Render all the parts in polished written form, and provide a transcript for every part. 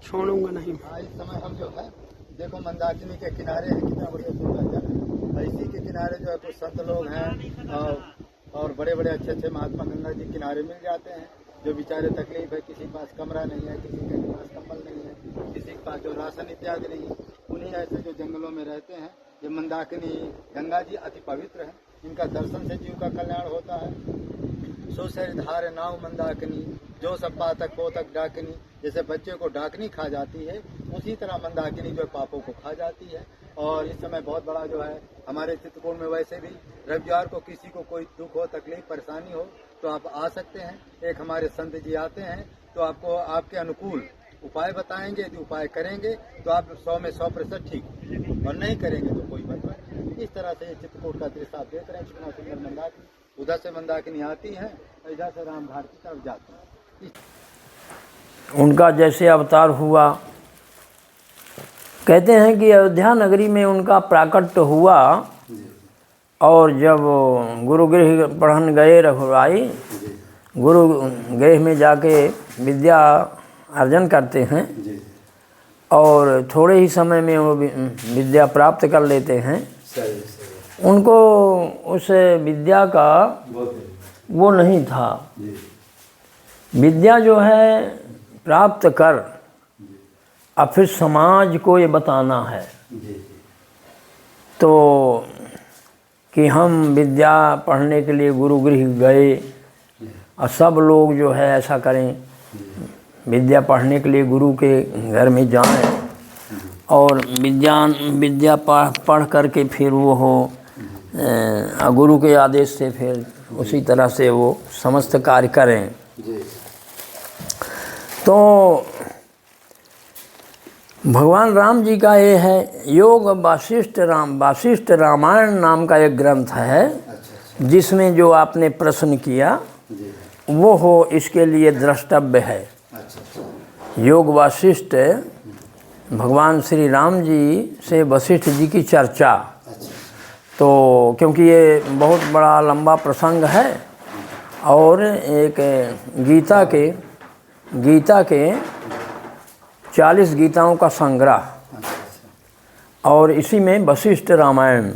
छोड़ूंगा नहीं। हाँ, इस समय हम जो है देखो मंदाकिनी के किनारे हैं, कितना बढ़िया सुंदर जल है। और इसी के किनारे जो है कुछ संत लोग हैं और बड़े बड़े अच्छे अच्छे महात्मा गंगा जी किनारे मिल जाते हैं। जो बेचारे तकलीफ है, किसी के पास कमरा नहीं है, किसी के पास कंबल नहीं है, किसी के पास जो राशन इत्यादि नहीं है, उन्हीं ऐसे जो जंगलों में रहते हैं ये मंदाकिनी गंगा जी अति पवित्र है। इनका दर्शन से जीव का कल्याण होता है। सुसर धार नाव मंदाकिनी जो सब पातक पोतक डाकिनी, जैसे बच्चे को डाकनी खा जाती है उसी तरह मंदाकिनी जो पापों को खा जाती है। और इस समय बहुत बड़ा जो है हमारे चित्रकूट में वैसे भी रविवार को किसी को कोई दुख हो, तकलीफ, परेशानी हो तो आप आ सकते हैं। एक हमारे संत जी आते हैं तो आपको आपके अनुकूल उपाय बताएंगे। यदि उपाय करेंगे तो आप 100 में 100% ठीक, और नहीं करेंगे तो कोई बात नहीं। इस तरह से ये चित्रकूट का दृश्य आप देख रहे हैं, कितना सुंदर मंदाकिनी। उधर से मंदाकिनी आती है, इधर से रामघाट की तरफ जाती है। उनका जैसे अवतार हुआ, कहते हैं कि अयोध्या नगरी में उनका प्राकट्य हुआ। और जब गुरु गृह पढ़न गए रघुराई, गुरु गृह में जाके विद्या अर्जन करते हैं और थोड़े ही समय में वो विद्या प्राप्त कर लेते हैं। उनको उस विद्या का वो नहीं था। विद्या जो है प्राप्त कर अब फिर समाज को ये बताना है तो कि हम विद्या पढ़ने के लिए गुरु गृह गए और सब लोग जो है ऐसा करें, विद्या पढ़ने के लिए गुरु के घर में जाएं और विद्या पढ़ करके फिर वो हो गुरु के आदेश से फिर उसी तरह से वो समस्त कार्य करें। तो भगवान राम जी का ये है योग वासिष्ठ रामायण नाम का एक ग्रंथ है, जिसमें जो आपने प्रश्न किया वो हो इसके लिए द्रष्टव्य है। योग वासिष्ठ भगवान श्री राम जी से वशिष्ठ जी की चर्चा, तो क्योंकि ये बहुत बड़ा लंबा प्रसंग है और एक गीता के 40 गीताओं का संग्रह, और इसी में वशिष्ठ रामायण।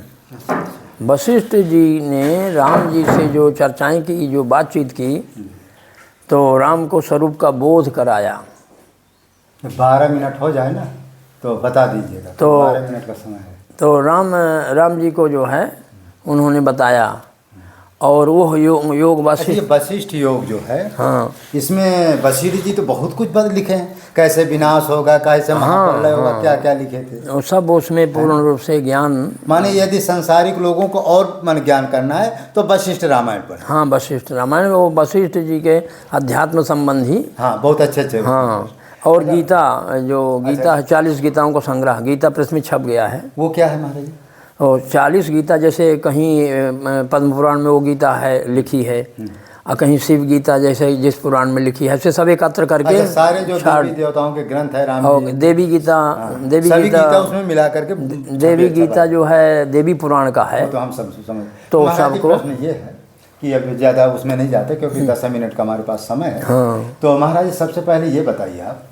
वशिष्ठ जी ने राम जी से जो चर्चाएं की, जो बातचीत की, तो राम को स्वरूप का बोध कराया। 12 मिनट हो जाए ना तो बता दीजिएगा। तो 12 मिनट का समय है। तो राम जी को जो है उन्होंने बताया। और वो योग वशिष्ठ योग जो है, हाँ, इसमें वशिष्ठ जी तो बहुत कुछ लिखे हैं, कैसे विनाश होगा, कैसे महाप्रलय होगा, क्या क्या लिखे थे सब उसमें पूर्ण रूप से ज्ञान। माने यदि संसारिक लोगों को और मन ज्ञान करना है तो वशिष्ठ रामायण पर। हाँ, वशिष्ठ रामायण वो वशिष्ठ जी के अध्यात्म संबंधी। हाँ, बहुत अच्छे। हाँ, और गीता जो गीता है 40 गीताओं का संग्रह, गीता प्रेस में छप गया है। वो क्या है महाराज? और 40 गीता, जैसे कहीं पद्म पुराण में वो गीता है लिखी है और कहीं शिव गीता जैसे जिस पुराण में लिखी है, ऐसे सब एकत्र करके सारे जो देवी देवताओं के ग्रंथ है राम जी, देवी गीता उसमें मिला करके देवी गीता जो है देवी पुराण का है। तो हम सब समझ। तो सबको ये है कि अब ज़्यादा उसमें नहीं जाते क्योंकि 10 मिनट का हमारे पास समय है। हाँ। तो महाराज सबसे पहले ये बताइए आप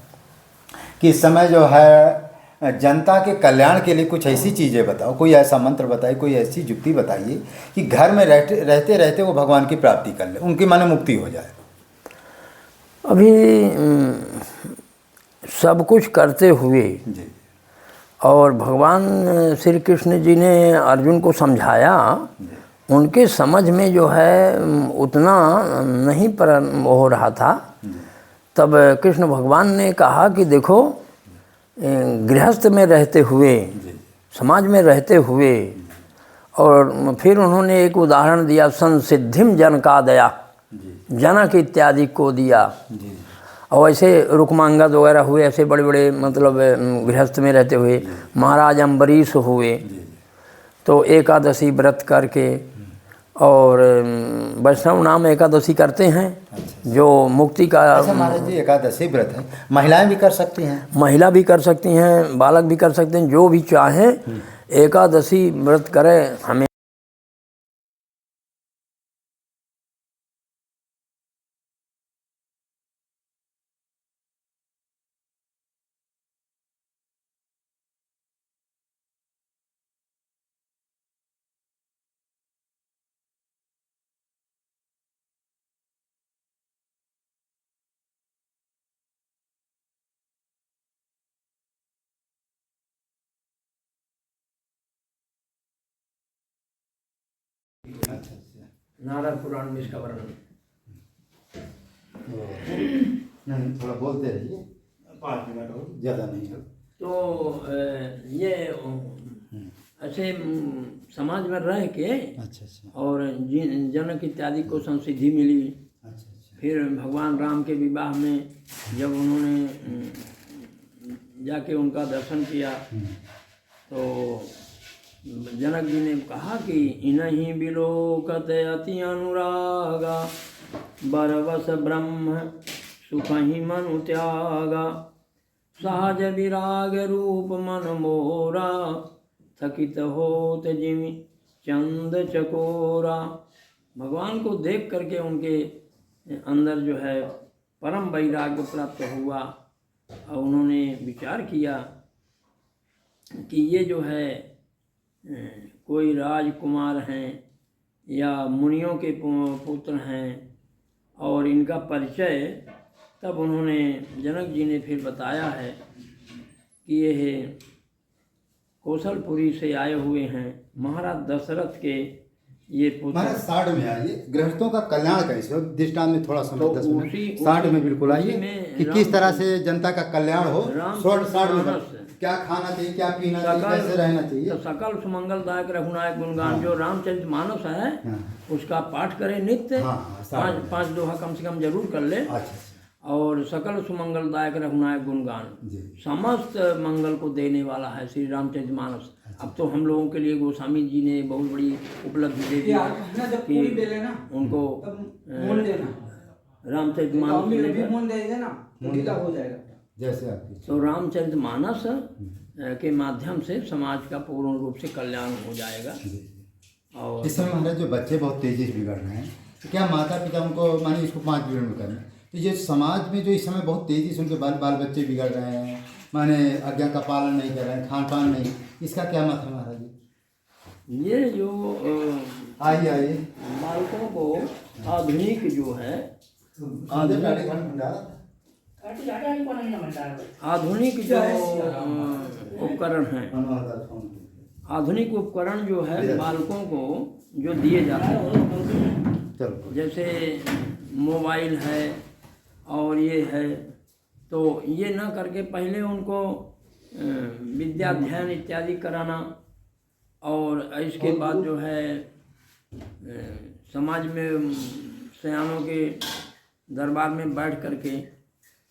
कि इस समय जो है जनता के कल्याण के लिए कुछ ऐसी चीज़ें बताओ, कोई ऐसा मंत्र बताइए, कोई ऐसी युक्ति बताइए कि घर में रहते रहते वो भगवान की प्राप्ति कर ले, उनकी माने मुक्ति हो जाए। अभी सब कुछ करते हुए जी, और भगवान श्री कृष्ण जी ने अर्जुन को समझाया, उनके समझ में जो है उतना नहीं पर हो रहा था। तब कृष्ण भगवान ने कहा कि देखो, गृहस्थ में रहते हुए, समाज में रहते हुए, और फिर उन्होंने एक उदाहरण दिया, संसिद्धिम जनकादया, जनक इत्यादि को दिया। और ऐसे रुक्मांगद वगैरह हुए, ऐसे बड़े बड़े मतलब गृहस्थ में रहते हुए महाराज अम्बरीश हुए। तो एकादशी व्रत करके और वैष्णव नाम एकादशी करते हैं, जो मुक्ति का। महाराज जी एकादशी व्रत है, महिलाएं भी कर सकती हैं? महिला भी कर सकती हैं, बालक भी कर सकते हैं, जो भी चाहें एकादशी व्रत करें। हमें नारद पुराण में इसका वर्णन। नहीं, थोड़ा बोलते रहिए, 5 मिनट हो, ज़्यादा नहीं हो। तो ये ऐसे समाज में रह के अच्छा। और जनक इत्यादि को संसिद्धि मिली। अच्छा। फिर भगवान राम के विवाह में जब उन्होंने जाके उनका दर्शन किया तो जनक जी ने कहा कि इन्हीं बिलोकत अति अनुरागा, बरवस ब्रह्म सुख ही मनु त्यागा, सहज विराग रूप मन मोरा, थकित होत जिमि चंद चकोरा। भगवान को देख करके उनके अंदर जो है परम वैराग्य प्राप्त हुआ और उन्होंने विचार किया कि ये जो है कोई राजकुमार हैं या मुनियों के पुत्र हैं, और इनका परिचय तब उन्होंने जनक जी ने फिर बताया है कि ये कौशलपुरी से आए हुए हैं, महाराज दशरथ के ये पुत्र। महाराज 60 में आइए, गृहस्थों का कल्याण कैसे हो, दृष्टांत में थोड़ा समय, तो 10 मिनट, उसी 60 में बिल्कुल आइए कि किस तरह से जनता का कल्याण हो। 60 में क्या खाना चाहिए, क्या पीना चाहिए, कैसे रहना चाहिए। तो सकल सुमंगलदायक रघुनायक गुणगान जो रामचरित मानस है उसका पाठ करें नित्य। 5 दोहा कम से कम जरूर कर ले। और सकल सुमंगलदायक रघुनायक गुणगान समस्त मंगल को देने वाला है श्री रामचरित मानस। अब तो हम लोगों के लिए गोस्वामी जी ने बहुत बड़ी उपलब्धि दे दी कि उनको रामचरित मानस जैसे आपकी तो रामचरित मानस के माध्यम से समाज का पूर्ण रूप से कल्याण हो जाएगा। और इस समय हमारे जो बच्चे बहुत तेजी से बिगड़ रहे हैं, तो क्या माता पिता उनको माने इसको 5 मिनट में करें, तो ये समाज में जो इस समय बहुत तेजी से उनके बाल बच्चे बिगड़ रहे हैं, माने आज्ञा का पालन नहीं कर रहे हैं, खान पान नहीं, इसका क्या मत है महाराज जी? ये जो आइए बालकों को आधुनिक जो है आधुनिक जो उपकरण हैं, आधुनिक उपकरण जो है बालकों को जो दिए जाते हैं, जैसे मोबाइल है और ये है, तो ये ना करके पहले उनको विद्याध्ययन इत्यादि कराना, और इसके बाद जो है समाज में सयानों के दरबार में बैठ करके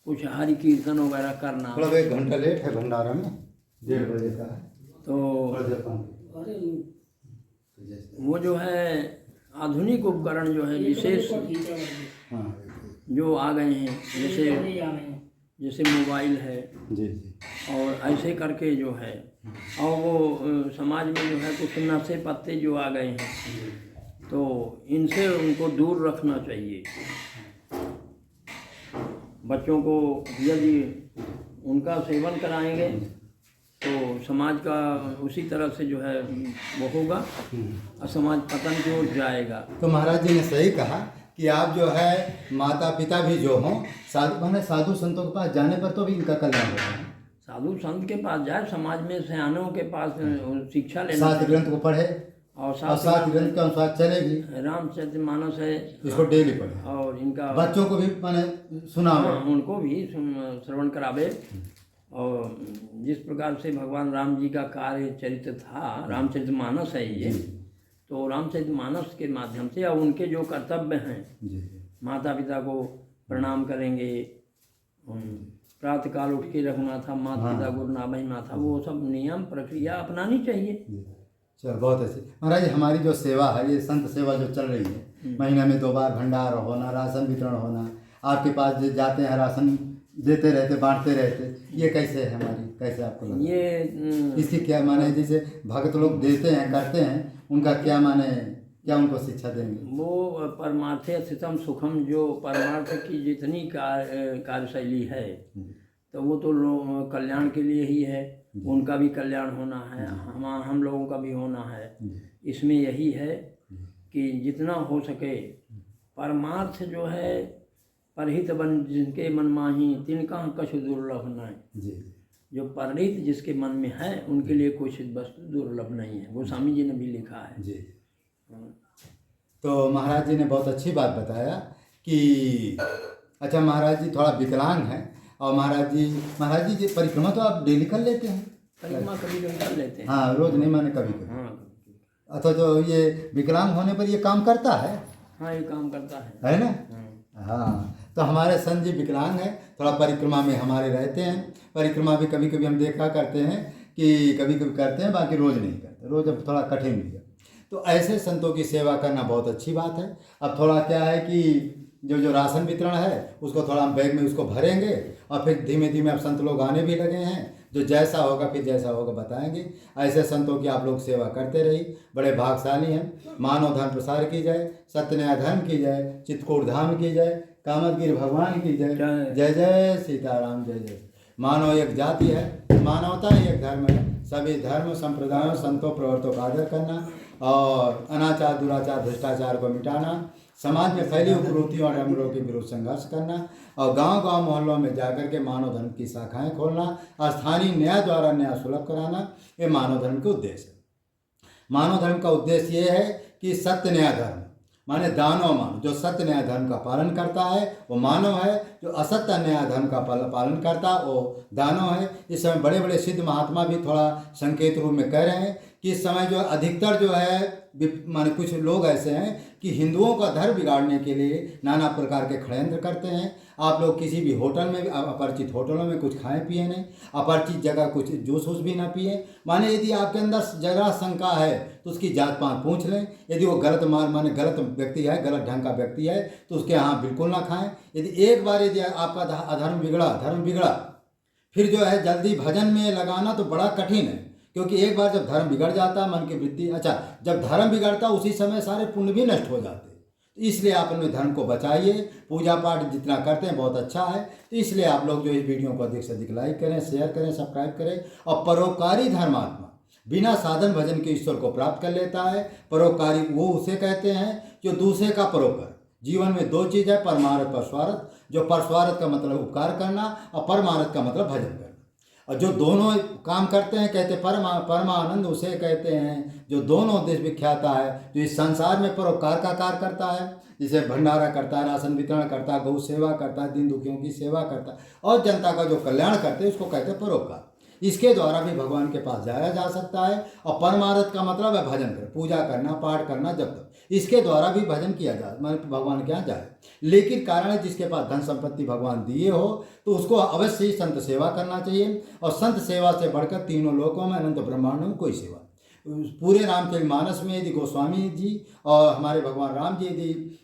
कुछ हरि कीर्तन वगैरह करना। 1 घंटा लेट है भंडारा में, 1:30 बजे का है, तो वो जो है आधुनिक उपकरण जो है विशेष जो आ गए हैं, जैसे मोबाइल है जी, और ऐसे करके जो है, और वो समाज में जो है कुछ नशे पत्ते जो आ गए हैं, तो इनसे उनको दूर रखना चाहिए। बच्चों को यदि उनका सेवन कराएंगे तो समाज का उसी तरह से जो है वो होगा और समाज पतन की ओर जाएगा। तो महाराज जी ने सही कहा कि आप जो है माता पिता भी जो हों साधु संतों के पास जाने पर तो भी इनका कल्याण होगा। साधु संत के पास जाए, समाज में सयानों के पास शिक्षा लेना, 7 ग्रंथ को पढ़े और 7 ग्रंथ के अनुसार चलेगी। रामचरित मानस है, इसको डेली पढ़े और इनका बच्चों को भी मैंने सुनावे, उनको भी श्रवण करावे। और जिस प्रकार से भगवान राम जी का कार्य चरित्र था, रामचरित मानस है ये, तो रामचरित मानस के माध्यम से और उनके जो कर्तव्य हैं, माता पिता को प्रणाम करेंगे, प्रातःकाल उठ के रघुनाथा माता पिता गुरु नाभि माथा, वो सब नियम प्रक्रिया अपनानी चाहिए। चल बहुत अच्छी महाराज, हमारी जो सेवा है ये संत सेवा जो चल रही है, महीने में 2 बार भंडार होना, राशन वितरण होना, आपके पास जो जाते हैं राशन देते रहते, बांटते रहते, ये कैसे है हमारी, कैसे आपको लगता है? ये इसकी क्या माने, जैसे भक्त लोग देते हैं करते हैं, उनका क्या माने, क्या उनको शिक्षा देंगे? वो परमार्थे स्थितम सुखम, जो परमार्थ की जितनी कार्यशैली है, तो वो तो कल्याण के लिए ही है, उनका भी कल्याण होना है, हम लोगों का भी होना है। इसमें यही है कि जितना हो सके परमार्थ जो है, परहित बन जिनके मन माही तिनका कछु दुर्लभ नहीं। जो परहित जिसके मन में है उनके लिए कुछ वस्तु दुर्लभ नहीं है, गोस्वामी जी ने भी लिखा है। तो महाराज जी ने बहुत अच्छी बात बताया कि अच्छा महाराज जी थोड़ा विकलांग हैं और महाराज जी परिक्रमा तो आप डेली कर लेते हैं? परिक्रमा कभी कभी कर लेते हैं। हाँ, रोज नहीं, माने कभी कभी। हाँ अच्छा, तो ये विकलांग होने पर ये काम करता है? हाँ, ये काम करता है ना? हाँ, तो हमारे संत जी विकलांग है, थोड़ा परिक्रमा में हमारे रहते हैं। परिक्रमा भी कभी कभी हम देखा करते हैं कि कभी कभी करते हैं, बाकी रोज नहीं करते, रोज अब थोड़ा कठिन भी है। तो ऐसे संतों की सेवा करना बहुत अच्छी बात है। अब थोड़ा क्या है कि जो राशन वितरण है उसको थोड़ा हम बैग में उसको भरेंगे और फिर धीमे धीमे अब संत लोग आने भी लगे हैं, जो जैसा होगा फिर जैसा होगा बताएंगे। ऐसे संतों की आप लोग सेवा करते रहिए, बड़े भागशाली हैं। मानव धर्म प्रसार की जाए, सत्य न्याय धर्म की जाए, चित्रकूट धाम की जाए, कामतगिरी भगवान की जय। जय जय सीताराम, जय जय। मानव एक जाति है, मानवता एक धर्म है। सभी धर्म संप्रदायों संतों प्रवर्तों का आदर करना और अनाचार दुराचार भ्रष्टाचार को मिटाना, समाज में फैली कुरीतियों और अमलों के विरुद्ध संघर्ष करना और गांव-गांव मोहल्लों में जाकर के मानव धर्म की शाखाएं खोलना और स्थानीय न्याय द्वारा न्याय सुलभ कराना, ये मानव धर्म के उद्देश्य है। मानव धर्म का उद्देश्य ये है कि सत्य न्याय धर्म माने दानव मानव, जो सत्य न्याय धर्म का पालन करता है वो मानव है, जो असत्य न्याय धर्म का पालन करता वो दानव है। इस समय बड़े बड़े सिद्ध महात्मा भी थोड़ा संकेत रूप में कह रहे हैं कि इस समय जो अधिकतर जो है माने कुछ लोग ऐसे हैं कि हिंदुओं का धर्म बिगाड़ने के लिए नाना प्रकार के षड्यंत्र करते हैं। आप लोग किसी भी होटल में, अपरिचित होटलों में कुछ खाएं पिए नहीं, अपरिचित जगह कुछ जूस वूस भी ना पिए। माने यदि आपके अंदर जरा शंका है तो उसकी जात पात पूछ लें। यदि वो गलत माने गलत व्यक्ति है, गलत ढंग का व्यक्ति है तो उसके यहाँ बिल्कुल ना खाएं। यदि एक बार यदि आपका धर्म बिगड़ा फिर जो है जल्दी भजन में लगाना तो बड़ा कठिन है, क्योंकि एक बार जब धर्म बिगड़ जाता मन की वृत्ति, अच्छा जब धर्म बिगड़ता उसी समय सारे पुण्य भी नष्ट हो जाते। तो इसलिए आप अपने धर्म को बचाइए। पूजा पाठ जितना करते हैं बहुत अच्छा है, तो इसलिए आप लोग जो इस वीडियो को अधिक से अधिक लाइक करें, शेयर करें, सब्सक्राइब करें। और परोपकारी धर्मात्मा बिना साधन भजन के ईश्वर को प्राप्त कर लेता है। परोपकारी वो उसे कहते हैं जो दूसरे का परोपकार। जीवन में दो चीज़ है, परमार्थ परस्वार्थ। जो परस्वार्थ का मतलब उपकार करना और परमार्थ का मतलब भजन करना। और जो दोनों काम करते हैं कहते परमानंद उसे कहते हैं जो दोनों देश विख्याता है, जो इस संसार में परोपकार का कार्य करता है, जिसे भंडारा करता है, राशन वितरण करता है, गौ सेवा करता है, दीन दुखियों की सेवा करता है और जनता का जो कल्याण करते हैं उसको कहते हैं परोपकार। इसके द्वारा भी भगवान के पास जाया जा सकता है। और परमार्थ का मतलब है भजन कर, पूजा करना, पाठ करना, जब तक इसके द्वारा भी भजन किया जाए, मतलब भगवान के यहाँ जाए। लेकिन कारण है जिसके पास धन संपत्ति भगवान दिए हो तो उसको अवश्य ही संत सेवा करना चाहिए। और संत सेवा से बढ़कर तीनों लोकों में अनंत ब्रह्मांडों में कोई सेवा। पूरे रामचरितमानस में यदि गोस्वामी जी और हमारे भगवान राम जी यदि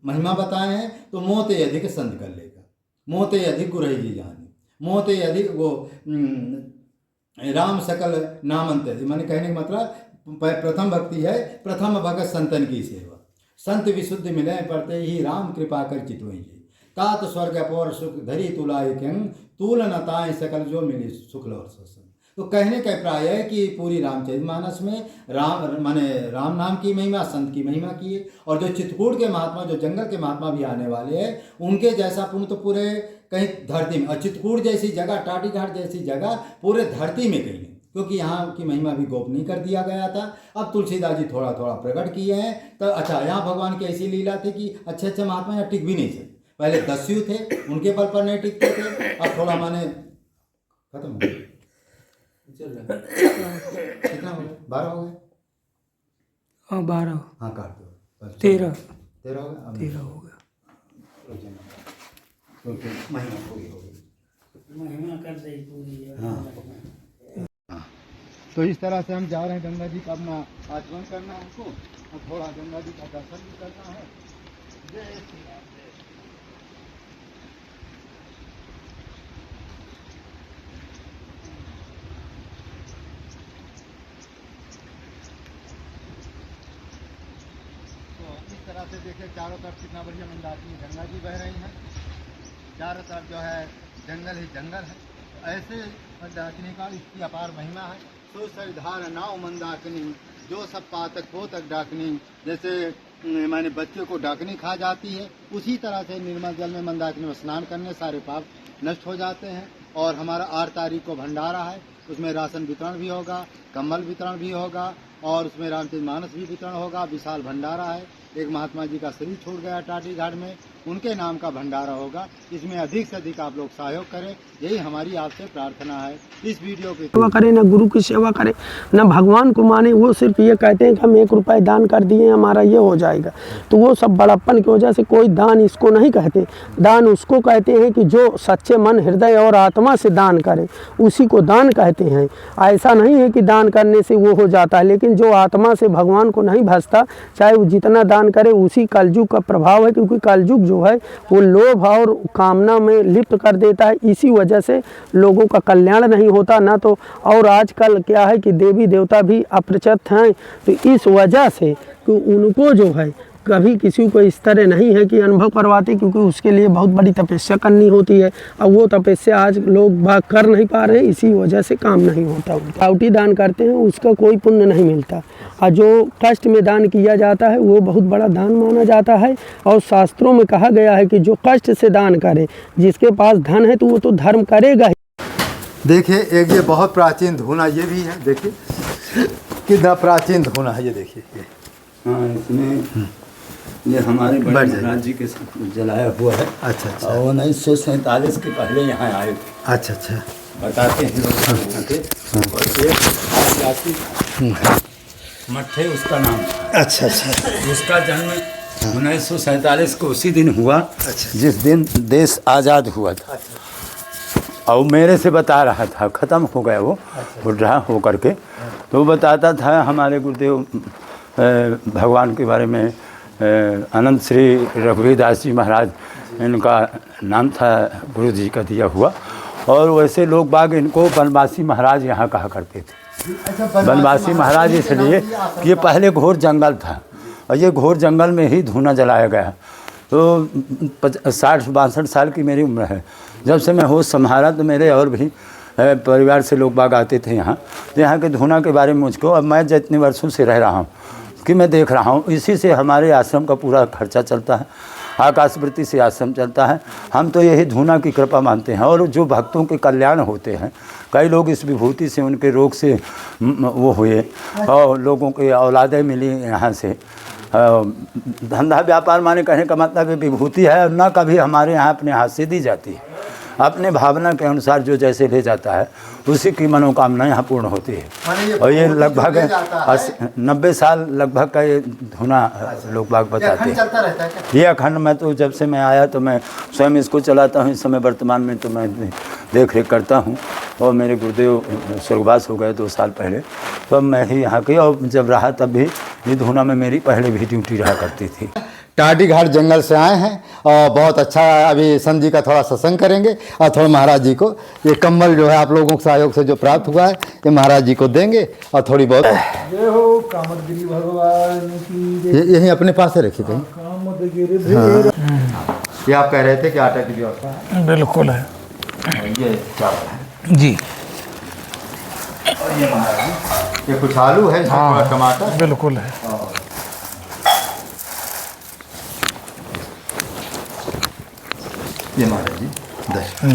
महिमा बताए हैं तो मोते अधिक संत कर लेगा, मोते अधिक गुरही जी जाने, मोते अधिक वो राम सकल नामंत। मैंने कहने का मतलब प्रथम भक्ति है, प्रथम भगत संतन की सेवा। संत विशुद्ध मिले पड़ते ही राम कृपा कर चितवई तात स्वर्ग अपोर सुख धरी तुलाय क्यंग तूल नताएं सकल जो मिली सुखल और सत्संग। तो कहने का अभिप्राय है कि पूरी रामचरितमानस में राम नाम की महिमा, संत की महिमा की है। और जो चित्रकूट के महात्मा, जो जंगल के महात्मा भी आने वाले हैं, उनके जैसा पुण्य तो पूरे कहीं धरती में, और चित्रकूट जैसी जगह, टाटी घाट जैसी जगह पूरे धरती में कहीं नहीं, क्योंकि यहाँ की महिमा भी गोपनीय कर दिया गया था। अब तुलसीदास जी थोड़ा थोड़ा प्रकट किए हैं। तो अच्छा, यहाँ भगवान की ऐसी लीला थी कि अच्छे अच्छे महात्मा यहाँ टिक भी नहीं थे। पहले दस्यु थे, उनके बल पर नहीं टिकते थे। अब थोड़ा माने खत्म हो गया, कितना हो गया? 12 हो गए? हाँ 12, हाँ काट दो। 13 हो गया, 13 हो गया। महिमा पूरी हो गई, महिमा कर दे पूरी। हाँ, तो इस तरह से हम जा रहे हैं गंगा जी का अपना आचमन करना है हमको, और थोड़ा गंगा जी का दर्शन भी करना है। जय श्री राम। तो इस तरह से देखिए चारों तरफ कितना बढ़िया मंदाकिनी गंगा जी बह रही हैं। चारों तरफ जो है जंगल ही जंगल है। ऐसे मंदाकिनी का इसकी अपार महिमा है। तो सरधार नाव मंदाकिनी जो सब पातक पोतक डाकनी, जैसे माने बच्चे को डाकनी खा जाती है, उसी तरह से निर्मल जल में मंदाकिनी में स्नान करने सारे पाप नष्ट हो जाते हैं। और हमारा 8 तारीख को भंडारा है, उसमें राशन वितरण भी होगा, कंबल वितरण भी होगा और उसमें रामचरितमानस भी वितरण होगा। विशाल भंडारा है। एक महात्मा जी का शरीर छूट गया टाटी घाट में, उनके नाम का भंडारा होगा। इसमें अधिक से अधिक आप लोग सहयोग करें, यही हमारी आपसे प्रार्थना है। इस वीडियो की सेवा करें, न गुरु की सेवा करें, न भगवान को माने। वो सिर्फ ये कहते हैं कि हम 1 रुपये दान कर दिए हमारा ये हो जाएगा। तो वो सब बड़प्पन की वजह से कोई दान इसको नहीं कहते। दान उसको कहते हैं कि जो सच्चे मन, हृदय और आत्मा से दान करे, उसी को दान कहते हैं। ऐसा नहीं है कि दान करने से वो हो जाता है, लेकिन जो आत्मा से भगवान को नहीं भजता, चाहे वो जितना दान करे, उसी कलयुग का प्रभाव है। क्योंकि कलयुग जो है वो लोभ और कामना में लिप्त कर देता है। इसी वजह से लोगों का कल्याण नहीं होता ना। तो और आजकल क्या है कि देवी देवता भी अप्रचत हैं, तो इस वजह से कि उनको जो है कभी किसी को इस तरह नहीं है कि अनुभव करवाते, क्योंकि उसके लिए बहुत बड़ी तपस्या करनी होती है। अब वो तपस्या आज लोग बाग कर नहीं पा रहे, इसी वजह से काम नहीं होता। राउटी दान करते हैं उसका कोई पुण्य नहीं मिलता, और जो कष्ट में दान किया जाता है वो बहुत बड़ा दान माना जाता है। और शास्त्रों में कहा गया है कि जो कष्ट से दान करे, जिसके पास धन है तो वो तो धर्म करेगा ही। देखिए एक ये बहुत प्राचीन धूना ये भी है, देखिए कितना प्राचीन धूना है ये, देखिए ये। हाँ, इसमें ये हमारे बड़े महाराज जी के साथ जलाया हुआ है। अच्छा अच्छा। और 1947 के पहले यहाँ आए थे। अच्छा अच्छा। बताते हैं लोग यहाँ के। और एक आदिवासी मट्ठे उसका नाम था। अच्छा अच्छा। जिसका जन्म 1947 को उसी दिन हुआ अच्छा। जिस दिन देश आज़ाद हुआ था। और मेरे से बता रहा था, ख़त्म हो गया वो बुढ़ा हो करके, तो वो बताता था हमारे गुरुदेव भगवान के बारे में। अनंत श्री रघुवीर दास जी महाराज इनका नाम था, गुरु जी का दिया हुआ। और वैसे लोग बाग इनको बनवासी महाराज यहाँ कहा करते थे। बनवासी महाराज इसलिए कि ये पहले घोर जंगल था, और ये घोर जंगल में ही धूना जलाया गया। तो 60-62 साल की मेरी उम्र है। जब से मैं होश संभाला तो मेरे और भी परिवार से लोग बाग आते थे यहाँ। तो यहाँ के धूना के बारे में मुझको, अब मैं जितने वर्षों से रह रहा हूँ कि मैं देख रहा हूँ, इसी से हमारे आश्रम का पूरा खर्चा चलता है। आकाशवृत्ति से आश्रम चलता है। हम तो यही धूना की कृपा मानते हैं। और जो भक्तों के कल्याण होते हैं, कई लोग इस विभूति से उनके रोग से वो हुए, और लोगों के औलादें मिली यहाँ से। धंधा व्यापार माने कहने का मतलब विभूति है, और न कभी हमारे यहाँ अपने हाथ से दी जाती है। अपने भावना के अनुसार जो जैसे ले जाता है उसी की मनोकामना यहाँ पूर्ण होती है। और ये लगभग 90 साल लगभग का ये धुना लोग बाग बताते हैं। ये अखंड, मैं तो जब से मैं आया तो मैं स्वयं इसको चलाता हूँ। इस समय वर्तमान में तो मैं देख रेख करता हूँ। और मेरे गुरुदेव स्वर्गवास हो गए 2 साल पहले, तो अब मैं ही यहाँ की, और जब रहा तब भी ये धुना में मेरी पहले भी ड्यूटी रहा करती थी। टाटी घाट जंगल से आए हैं, और बहुत अच्छा। अभी संत जी का थोड़ा सत्संग करेंगे, और थोड़ा महाराज जी को ये कम्बल जो है आप लोगों के सहयोग से जो प्राप्त हुआ है, ये महाराज जी को देंगे। और थोड़ी बहुत जय हो कामदगिरी भगवान की। यही अपने पास से रखी कहीं। कामदगिरी हाँ। ये आप कह रहे थे कि आटा की व्यवस्था है? बिल्कुल है। ये चावल है जी। और ये महाराज जी, ये कुछ आलू है, हाँ, टमाटर बिल्कुल है। ये महाराज जी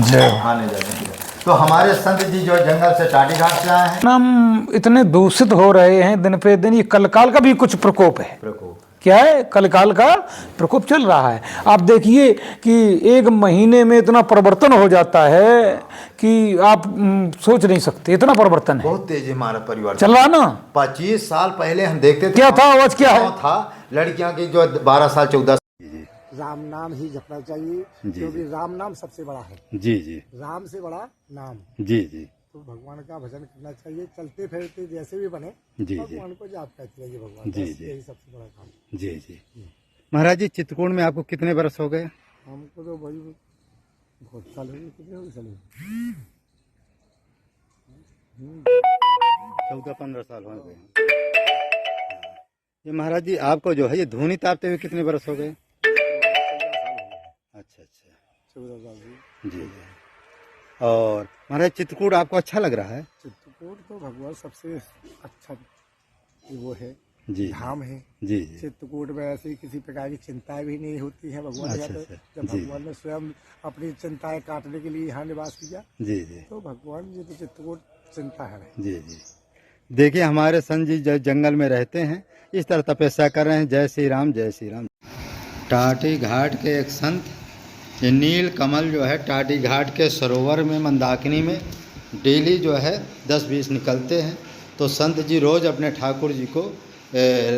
जय हो। खाने जाने। तो हमारे संत जी जो जंगल से टाटी घाट से आए हैं, हम इतने दूषित हो रहे हैं दिन पे दिन। ये कलकाल का भी कुछ प्रकोप है। क्या है? कलकाल का प्रकोप चल रहा है। आप देखिए कि 1 महीने में इतना परिवर्तन हो जाता है कि आप सोच नहीं सकते, इतना परिवर्तन है। बहुत तेजी हमारा परिवार चल रहा ना। 25 साल पहले हम देखते थे क्या था, आवाज क्या है? था लड़कियां की जो 12 साल 14। राम नाम ही जपना चाहिए, क्योंकि राम नाम सबसे बड़ा है। जी जी। राम से बड़ा नाम। जी जी। तो भगवान का भजन करना चाहिए, चलते फिरते जैसे भी बने जी भगवान को जाप करते रहिए। भगवान जी बस जी। यही सबसे बड़ा काम। जी जी। महाराज जी चित्रकूट में आपको कितने बरस हो गए? हमको तो भाई बहुत साल हो गए। कितने हो गए साल? 14-15 साल हो गए। ये महाराज जी आपको जो है ये धूनी तापते हुए कितने बरस हो गए? 14 अच्छा अच्छा। 14 साल जी जी। और महाराज चित्रकूट आपको अच्छा लग रहा है? चित्रकूट तो भगवान सबसे अच्छा वो है, जी धाम है। जी जी। चित्रकूट में ऐसी किसी प्रकार की चिंताएं भी नहीं होती हैं। भगवान अच्छा, का अच्छा, जब जी। भगवान ने स्वयं अपनी चिंताएं काटने के लिए यहाँ निवास किया, जी जी तो भगवान ये तो चित्रकूट चिंता है। जी जी। देखिए हमारे संत जी जंगल में रहते हैं, इस तरह तपस्या कर रहे हैं। जय श्री राम, जय श्री राम। टाटी घाट के एक संत, ये नील कमल जो है टाटी घाट के सरोवर में मंदाकिनी में डेली जो है 10-20 निकलते हैं। तो संत जी रोज़ अपने ठाकुर जी को,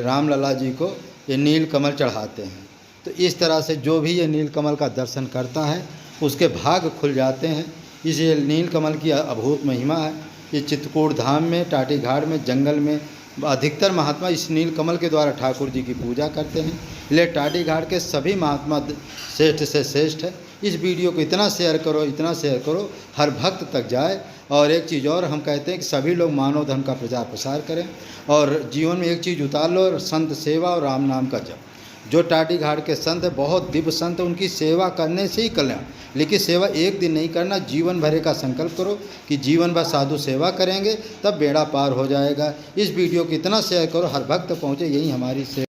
रामलला जी को ये नील कमल चढ़ाते हैं। तो इस तरह से जो भी ये नील कमल का दर्शन करता है उसके भाग खुल जाते हैं। इस ये नील कमल की अभूत महिमा है। ये चित्रकूट धाम में, टाटी घाट में, जंगल में अधिकतर महात्मा इस नील कमल के द्वारा ठाकुर जी की पूजा करते हैं। इसलिए टाटी घाट के सभी महात्मा श्रेष्ठ से श्रेष्ठ है। इस वीडियो को इतना शेयर करो, इतना शेयर करो, हर भक्त तक जाए। और एक चीज़ और हम कहते हैं कि सभी लोग मानव धर्म का प्रचार प्रसार करें और जीवन में एक चीज़ उतार लो, संत सेवा और राम नाम का जप। जो टाटी घाट के संत है बहुत दिव्य संत है, उनकी सेवा करने से ही कल्याण। लेकिन सेवा एक दिन नहीं करना, जीवन भरे का संकल्प करो कि जीवन भर साधु सेवा करेंगे तब बेड़ा पार हो जाएगा। इस वीडियो को इतना शेयर करो, हर भक्त पहुँचे, यही हमारी सेवा।